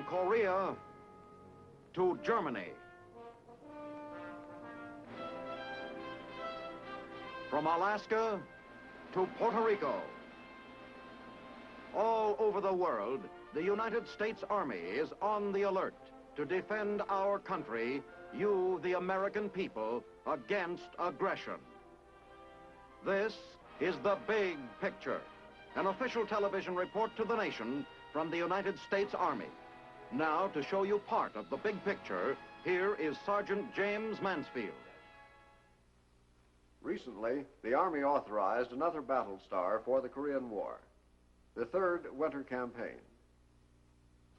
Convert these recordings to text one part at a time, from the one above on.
Korea to Germany. From Alaska to Puerto Rico. All over the world, the United States Army is on the alert to defend our country, you, the American people, against aggression. This is The Big Picture, an official television report to the nation from the United States Army. Now, to show you part of the big picture, here is Sergeant James Mansfield. Recently, the Army authorized another battle star for the Korean War, the third winter campaign.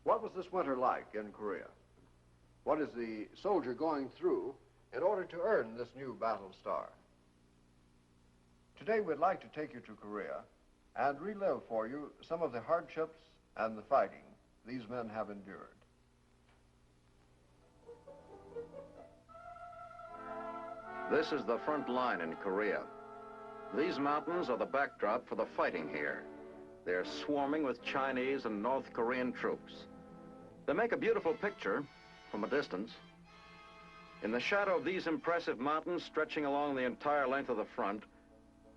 What was this winter like in Korea? What is the soldier going through in order to earn this new battle star? Today, we'd like to take you to Korea and relive for you some of the hardships and the fighting these men have endured. This is the front line in Korea. These mountains are the backdrop for the fighting here. They're swarming with Chinese and North Korean troops. They make a beautiful picture from a distance. In the shadow of these impressive mountains stretching along the entire length of the front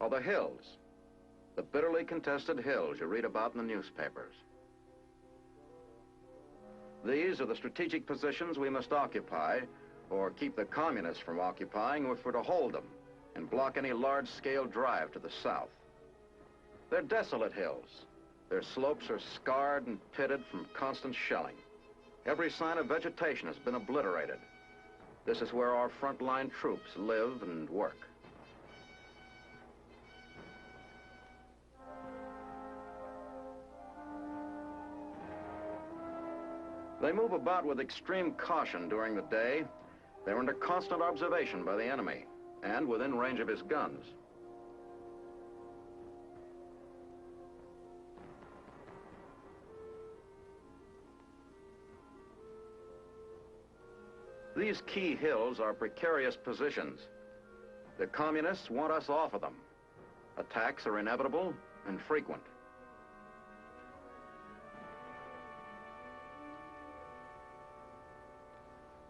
are the hills, the bitterly contested hills you read about in the newspapers. These are the strategic positions we must occupy or keep the communists from occupying if we're to hold them and block any large-scale drive to the south. They're desolate hills. Their slopes are scarred and pitted from constant shelling. Every sign of vegetation has been obliterated. This is where our frontline troops live and work. They move about with extreme caution during the day. They're under constant observation by the enemy and within range of his guns. These key hills are precarious positions. The communists want us off of them. Attacks are inevitable and frequent.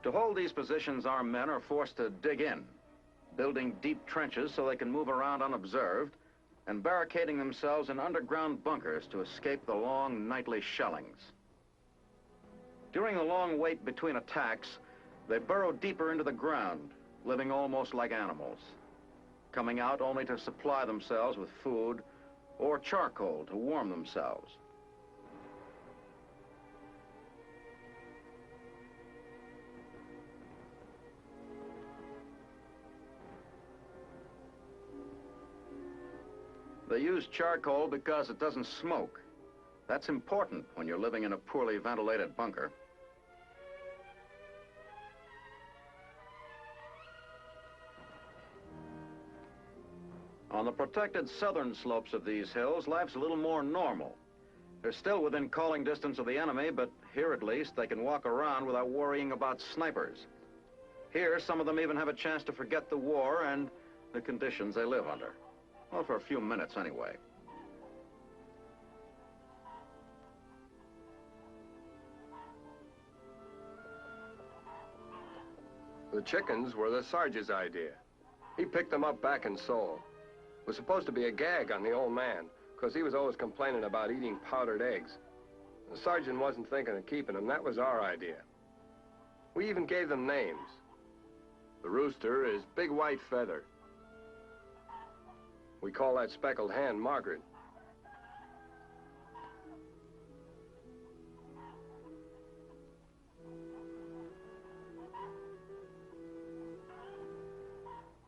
To hold these positions, our men are forced to dig in, building deep trenches so they can move around unobserved, and barricading themselves in underground bunkers to escape the long nightly shellings. During the long wait between attacks, they burrow deeper into the ground, living almost like animals, coming out only to supply themselves with food or charcoal to warm themselves. They use charcoal because it doesn't smoke. That's important when you're living in a poorly ventilated bunker. On the protected southern slopes of these hills, life's a little more normal. They're still within calling distance of the enemy, but here at least they can walk around without worrying about snipers. Here, some of them even have a chance to forget the war and the conditions they live under. Well, for a few minutes anyway. The chickens were the Sarge's idea. He picked them up back in Seoul. It was supposed to be a gag on the old man, because he was always complaining about eating powdered eggs. The sergeant wasn't thinking of keeping them. That was our idea. We even gave them names. The rooster is Big White Feather. We call that speckled hen Margaret.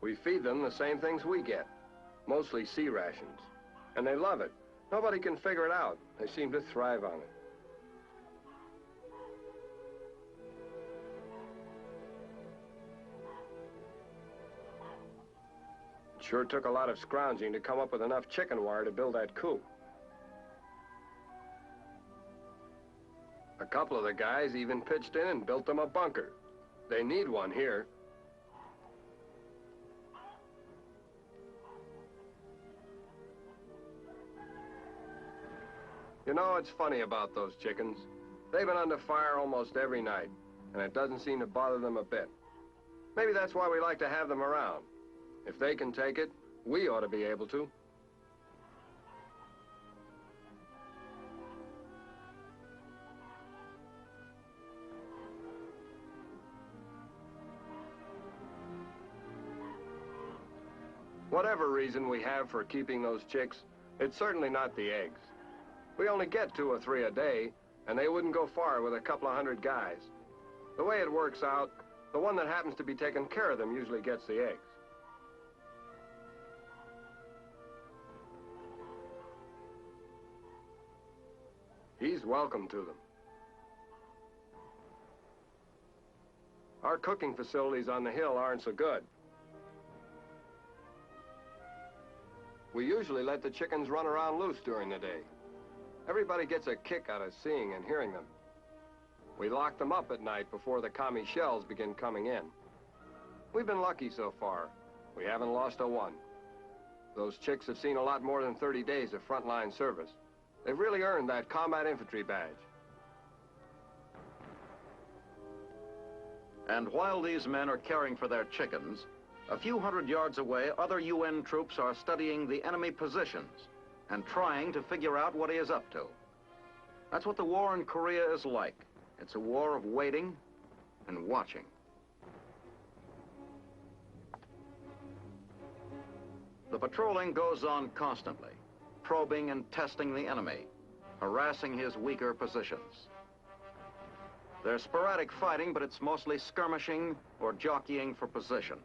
We feed them the same things we get, mostly sea rations. And they love it. Nobody can figure it out. They seem to thrive on it. It sure took a lot of scrounging to come up with enough chicken wire to build that coop. A couple of the guys even pitched in and built them a bunker. They need one here. You know, it's funny about those chickens. They've been under fire almost every night, and it doesn't seem to bother them a bit. Maybe that's why we like to have them around. If they can take it, we ought to be able to. Whatever reason we have for keeping those chicks, it's certainly not the eggs. We only get 2 or 3 a day, and they wouldn't go far with a couple of hundred guys. The way it works out, the one that happens to be taking care of them usually gets the eggs. He's welcome to them. Our cooking facilities on the hill aren't so good. We usually let the chickens run around loose during the day. Everybody gets a kick out of seeing and hearing them. We lock them up at night before the commie shells begin coming in. We've been lucky so far. We haven't lost a one. Those chicks have seen a lot more than 30 days of frontline service. They've really earned that combat infantry badge. And while these men are caring for their chickens, a few hundred yards away, other UN troops are studying the enemy positions and trying to figure out what he is up to. That's what the war in Korea is like. It's a war of waiting and watching. The patrolling goes on constantly, probing and testing the enemy, harassing his weaker positions. There's sporadic fighting, but it's mostly skirmishing or jockeying for position.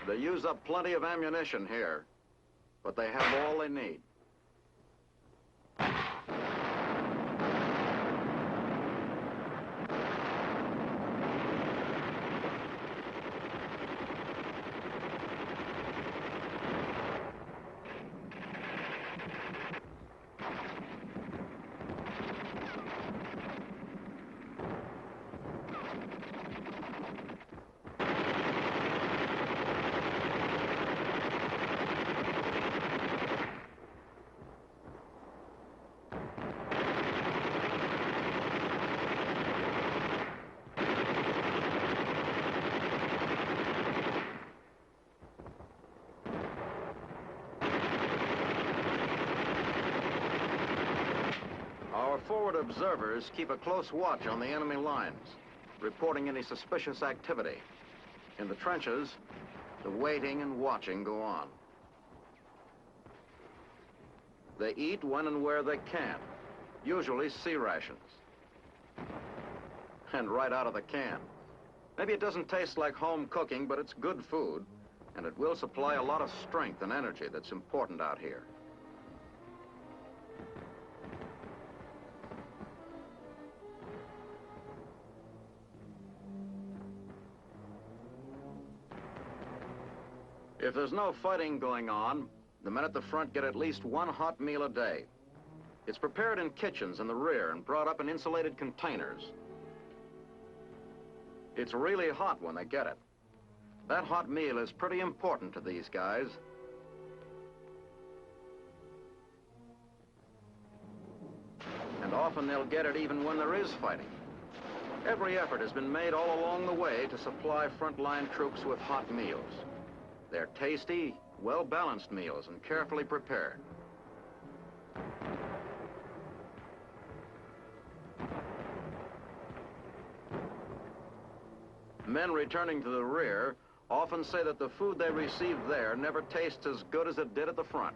They use up plenty of ammunition here, but they have all they need. Our forward observers keep a close watch on the enemy lines, reporting any suspicious activity. In the trenches, the waiting and watching go on. They eat when and where they can, usually sea rations. And right out of the can. Maybe it doesn't taste like home cooking, but it's good food, and it will supply a lot of strength and energy that's important out here. If there's no fighting going on, the men at the front get at least one hot meal a day. It's prepared in kitchens in the rear and brought up in insulated containers. It's really hot when they get it. That hot meal is pretty important to these guys. And often they'll get it even when there is fighting. Every effort has been made all along the way to supply frontline troops with hot meals. They're tasty, well-balanced meals and carefully prepared. Men returning to the rear often say that the food they receive there never tastes as good as it did at the front.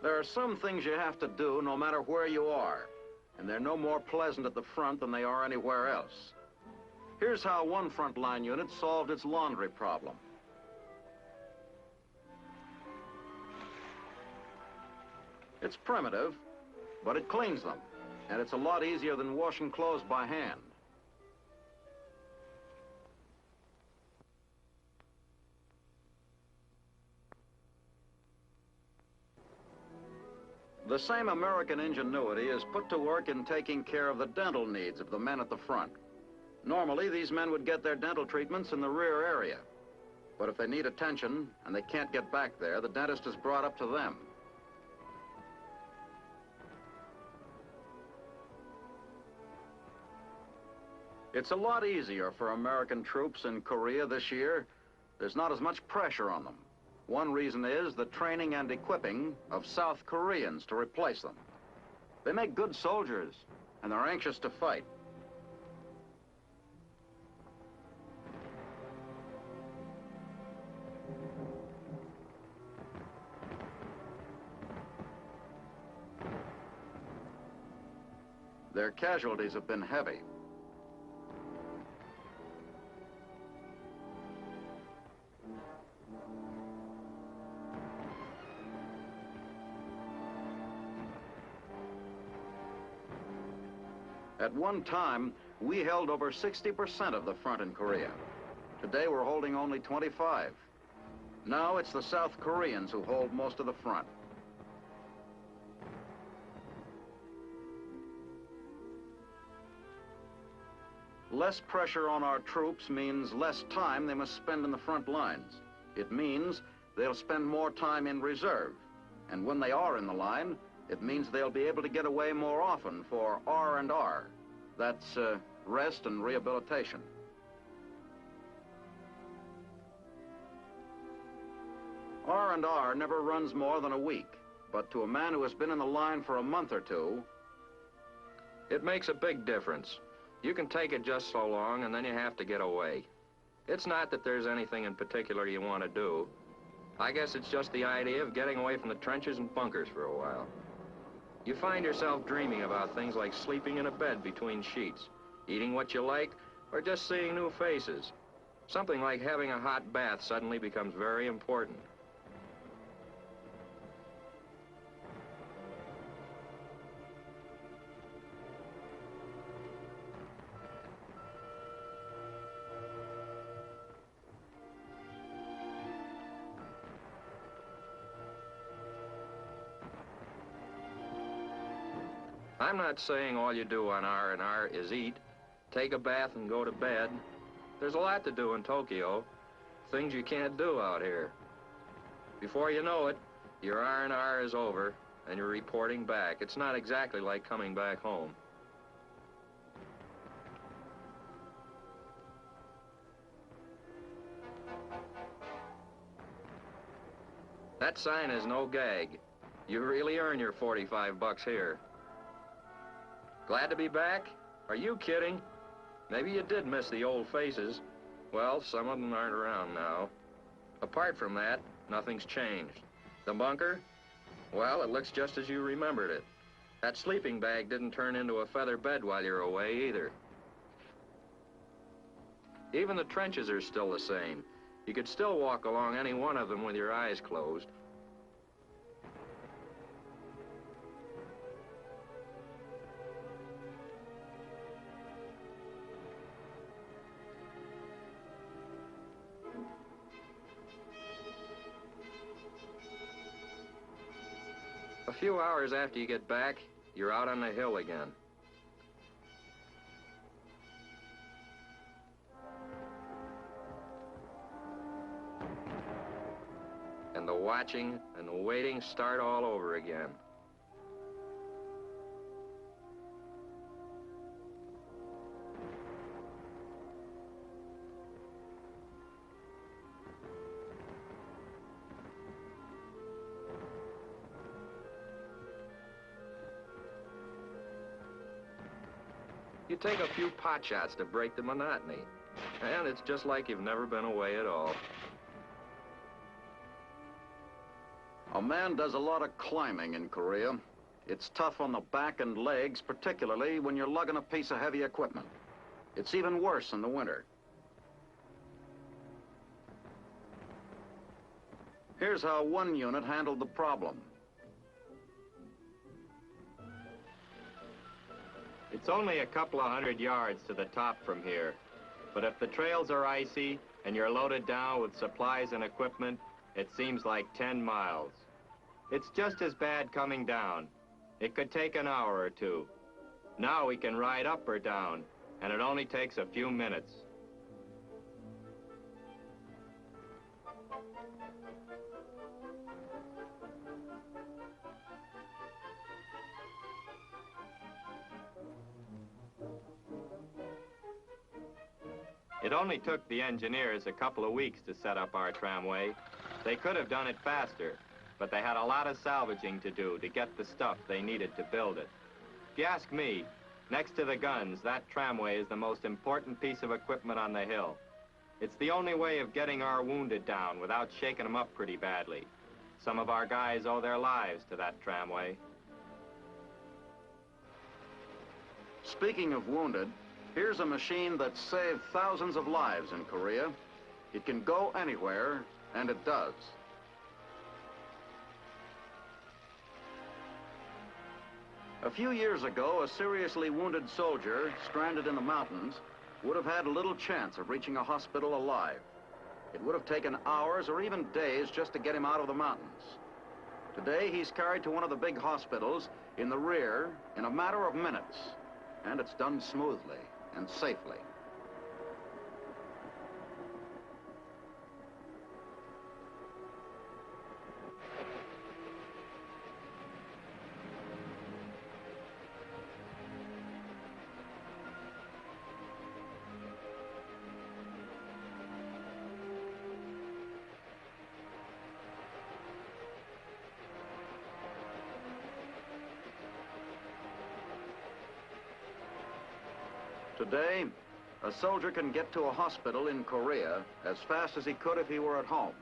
There are some things you have to do no matter where you are, and they're no more pleasant at the front than they are anywhere else. Here's how one frontline unit solved its laundry problem. It's primitive, but it cleans them, and it's a lot easier than washing clothes by hand. The same American ingenuity is put to work in taking care of the dental needs of the men at the front. Normally, these men would get their dental treatments in the rear area. But if they need attention and they can't get back there, the dentist is brought up to them. It's a lot easier for American troops in Korea this year. There's not as much pressure on them. One reason is the training and equipping of South Koreans to replace them. They make good soldiers, and they're anxious to fight. Their casualties have been heavy. At one time, we held over 60% of the front in Korea. Today, we're holding only 25. Now, it's the South Koreans who hold most of the front. Less pressure on our troops means less time they must spend in the front lines. It means they'll spend more time in reserve. And when they are in the line, it means they'll be able to get away more often for R&R. That's rest and rehabilitation. R&R never runs more than a week, but to a man who has been in the line for a month or two, it makes a big difference. You can take it just so long, and then you have to get away. It's not that there's anything in particular you want to do. I guess it's just the idea of getting away from the trenches and bunkers for a while. You find yourself dreaming about things like sleeping in a bed between sheets, eating what you like, or just seeing new faces. Something like having a hot bath suddenly becomes very important. I'm not saying all you do on R&R is eat, take a bath and go to bed. There's a lot to do in Tokyo, things you can't do out here. Before you know it, your R&R is over and you're reporting back. It's not exactly like coming back home. That sign is no gag. You really earn your 45 bucks here. Glad to be back? Are you kidding? Maybe you did miss the old faces. Well, some of them aren't around now. Apart from that, nothing's changed. The bunker? Well, it looks just as you remembered it. That sleeping bag didn't turn into a feather bed while you're away either. Even the trenches are still the same. You could still walk along any one of them with your eyes closed. A few hours after you get back, you're out on the hill again. And the watching and the waiting start all over again. You take a few pot shots to break the monotony, and it's just like you've never been away at all. A man does a lot of climbing in Korea. It's tough on the back and legs, particularly when you're lugging a piece of heavy equipment. It's even worse in the winter. Here's how one unit handled the problem. It's only a couple of 100 yards to the top from here. But if the trails are icy and you're loaded down with supplies and equipment, it seems like 10 miles. It's just as bad coming down, It could take an hour or two. Now we can ride up or down, and it only takes a few minutes. It only took the engineers a couple of weeks to set up our tramway. They could have done it faster, but they had a lot of salvaging to do to get the stuff they needed to build it. If you ask me, next to the guns, that tramway is the most important piece of equipment on the hill. It's the only way of getting our wounded down without shaking them up pretty badly. Some of our guys owe their lives to that tramway. Speaking of wounded, here's a machine that saved thousands of lives in Korea. It can go anywhere, and it does. A few years ago, a seriously wounded soldier stranded in the mountains would have had little chance of reaching a hospital alive. It would have taken hours or even days just to get him out of the mountains. Today, he's carried to one of the big hospitals in the rear in a matter of minutes, and it's done smoothly and safely. Today, a soldier can get to a hospital in Korea as fast as he could if he were at home.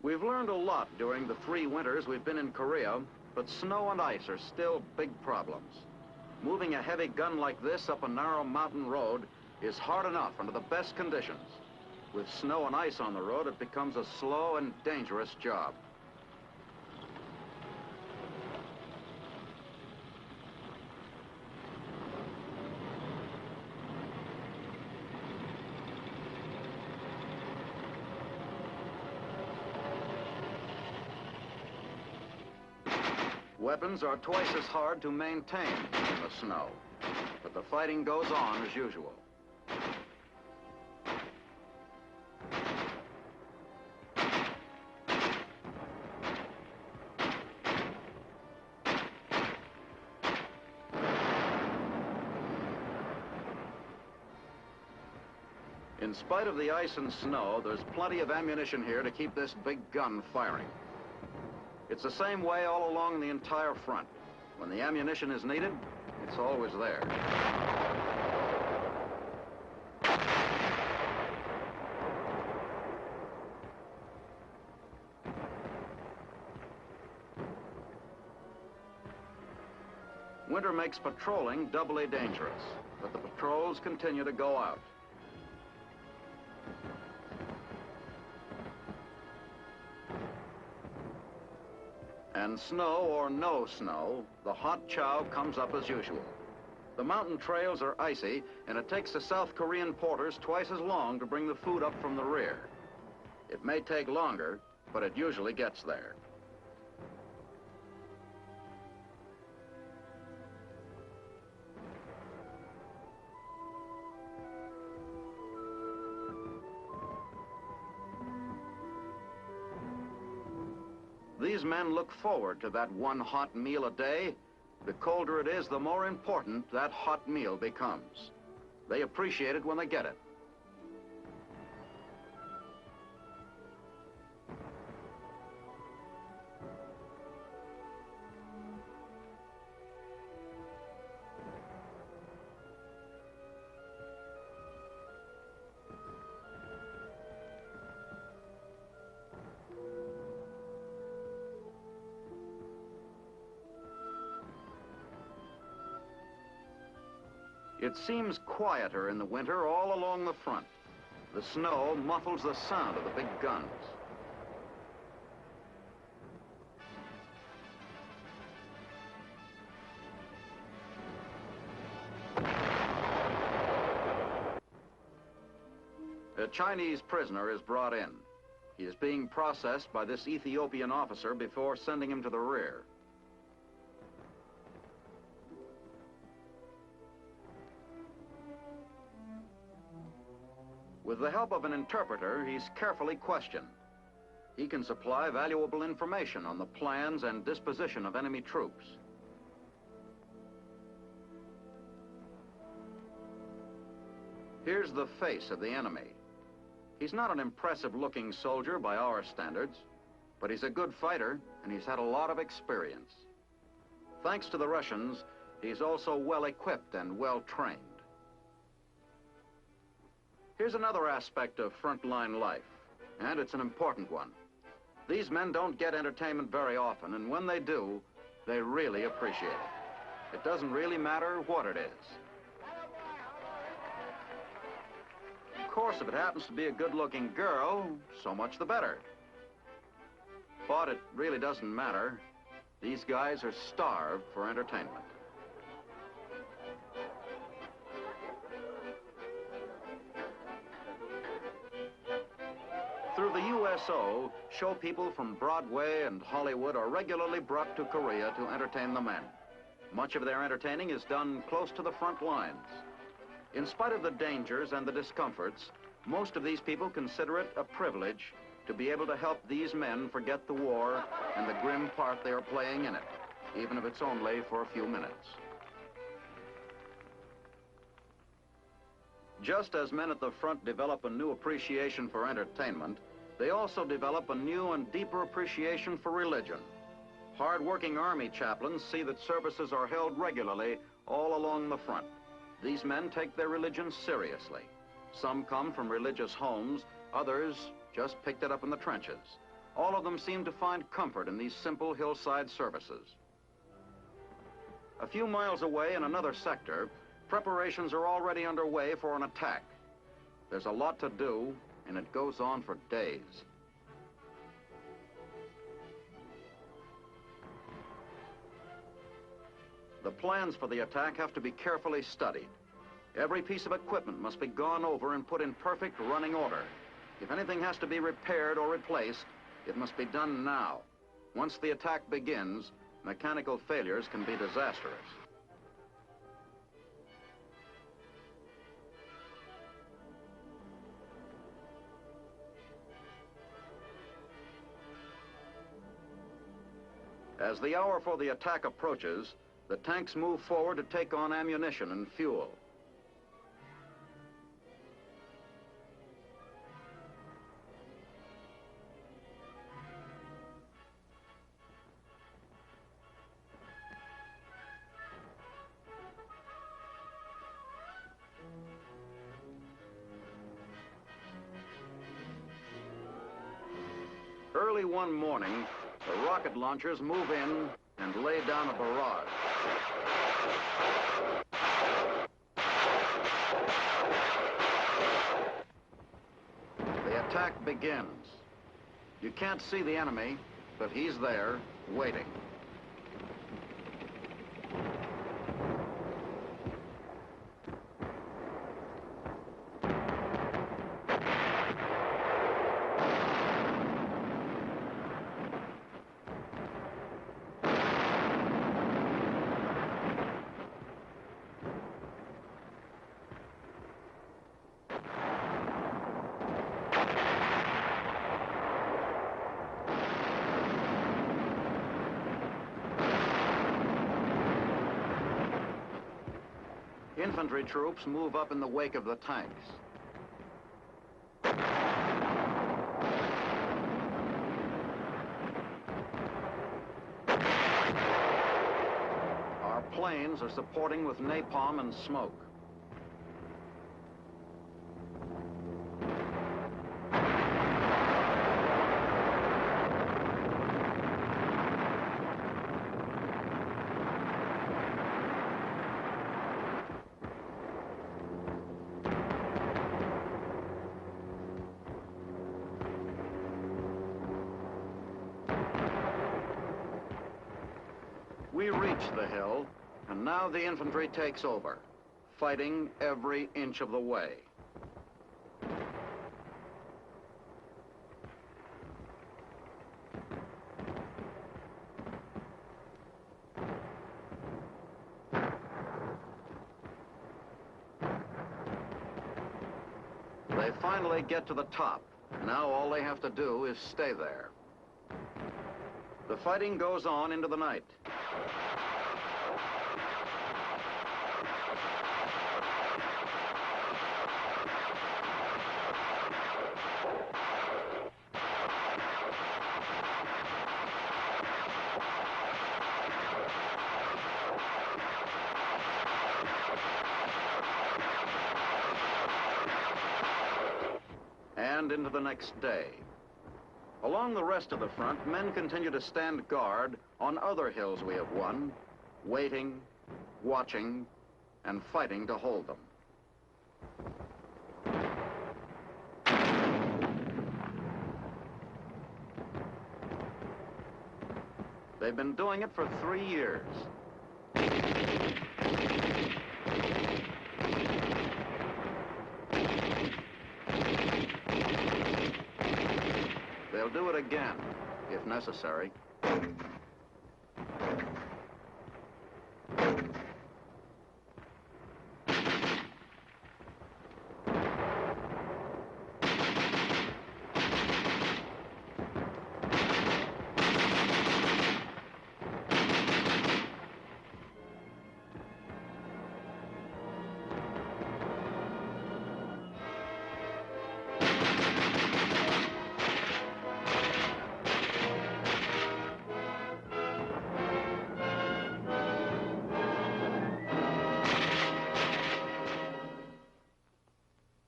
We've learned a lot during the 3 winters we've been in Korea, but snow and ice are still big problems. Moving a heavy gun like this up a narrow mountain road is hard enough under the best conditions. With snow and ice on the road, it becomes a slow and dangerous job. Weapons are twice as hard to maintain in the snow, but the fighting goes on as usual. In spite of the ice and snow, there's plenty of ammunition here to keep this big gun firing. It's the same way all along the entire front. When the ammunition is needed, it's always there. Winter makes patrolling doubly dangerous, but the patrols continue to go out. And snow or no snow, the hot chow comes up as usual. The mountain trails are icy, and it takes the South Korean porters twice as long to bring the food up from the rear. It may take longer, but it usually gets there. These men look forward to that one hot meal a day. The colder it is, the more important that hot meal becomes. They appreciate it when they get it. It seems quieter in the winter all along the front. The snow muffles the sound of the big guns. Chinese prisoner is brought in. He is being processed by this Ethiopian officer before sending him to the rear. With the help of an interpreter, he's carefully questioned. He can supply valuable information on the plans and disposition of enemy troops. Here's the face of the enemy. He's not an impressive-looking soldier by our standards, but he's a good fighter, and he's had a lot of experience. Thanks to the Russians, he's also well-equipped and well-trained. Here's another aspect of frontline life, and it's an important one. These men don't get entertainment very often, and when they do, they really appreciate it. It doesn't really matter what it is. Of course, if it happens to be a good-looking girl, so much the better. But it really doesn't matter. These guys are starved for entertainment. Through the USO, show people from Broadway and Hollywood are regularly brought to Korea to entertain the men. Much of their entertaining is done close to the front lines. In spite of the dangers and the discomforts, most of these people consider it a privilege to be able to help these men forget the war and the grim part they are playing in it, even if it's only for a few minutes. Just as men at the front develop a new appreciation for entertainment, they also develop a new and deeper appreciation for religion. Hard-working Army chaplains see that services are held regularly all along the front. These men take their religion seriously. Some come from religious homes, others just picked it up in the trenches. All of them seem to find comfort in these simple hillside services. A few miles away in another sector, preparations are already underway for an attack. There's a lot to do, and it goes on for days. The plans for the attack have to be carefully studied. Every piece of equipment must be gone over and put in perfect running order. If anything has to be repaired or replaced, it must be done now. Once the attack begins, mechanical failures can be disastrous. As the hour for the attack approaches, the tanks move forward to take on ammunition and fuel. Early one morning, the rocket launchers move in and lay down a barrage. The attack begins. You can't see the enemy, but he's there, waiting. Infantry troops move up in the wake of the tanks. Our planes are supporting with napalm and smoke. We reach the hill, and now the infantry takes over, fighting every inch of the way. They finally get to the top. Now all they have to do is stay there. The fighting goes on into the night. And into the next day. Along the rest of the front, men continue to stand guard on other hills we have won, waiting, watching, and fighting to hold them. They've been doing it for 3 years. They'll do it again, if necessary.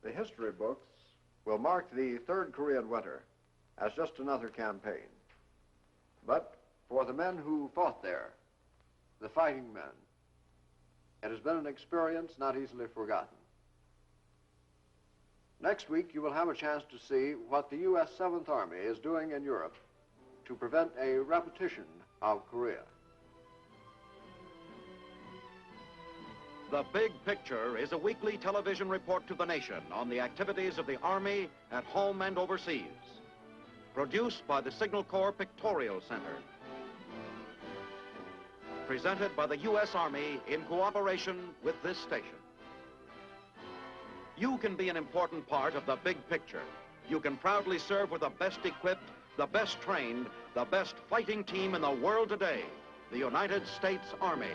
The history books will mark the Third Korean Winter as just another campaign. But for the men who fought there, the fighting men, it has been an experience not easily forgotten. Next week, you will have a chance to see what the U.S. 7th Army is doing in Europe to prevent a repetition of Korea. The Big Picture is a weekly television report to the nation on the activities of the Army at home and overseas. Produced by the Signal Corps Pictorial Center. Presented by the U.S. Army in cooperation with this station. You can be an important part of the Big Picture. You can proudly serve with the best equipped, the best trained, the best fighting team in the world today, the United States Army.